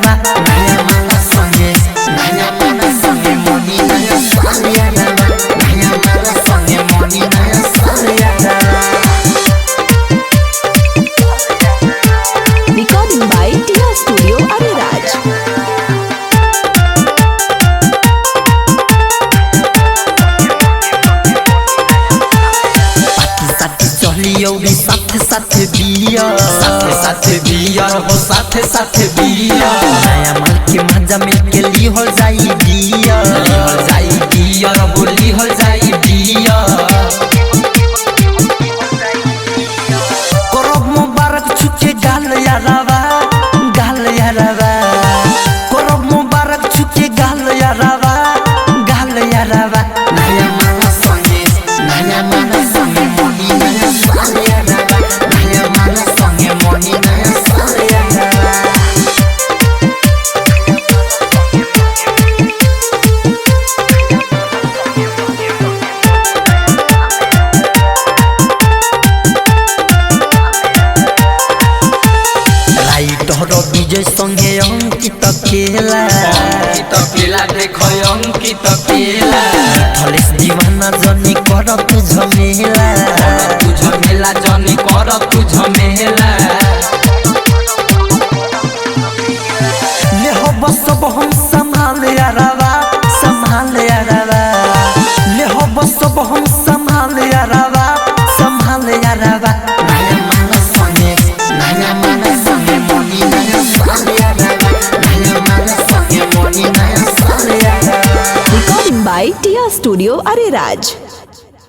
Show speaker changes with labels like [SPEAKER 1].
[SPEAKER 1] यारावा नया माला संगे मोनी नया साल यारावा नया माला संगे मोनी नया साल यारावा।
[SPEAKER 2] Recording by Tia Studio Ariraj।
[SPEAKER 1] साथे बियर हो साथे बियर नया माल के मजा मिल के ली हो जाई बियर बोली हो जाई बियर करब मुबारक छुके गाल यारावा करब मुबारक छुके गाल यारावा नया माला संगे मोनी नया साल यारावा नया माला संगे मोनी नया साल यारावा। विजय संगे अंकित केला देखो अंकित केला थलेस दीवाना जनी कर तू झमेला जनी कर तू झमेला ले हो बस हम संभाल यारावा ले हो बस हम संभाल यारावा नया माला संगे मोनी नया साल यारावा नया माला संगे मोनी नया साल यारावा।
[SPEAKER 2] Recording by Tia Studio Ariraj।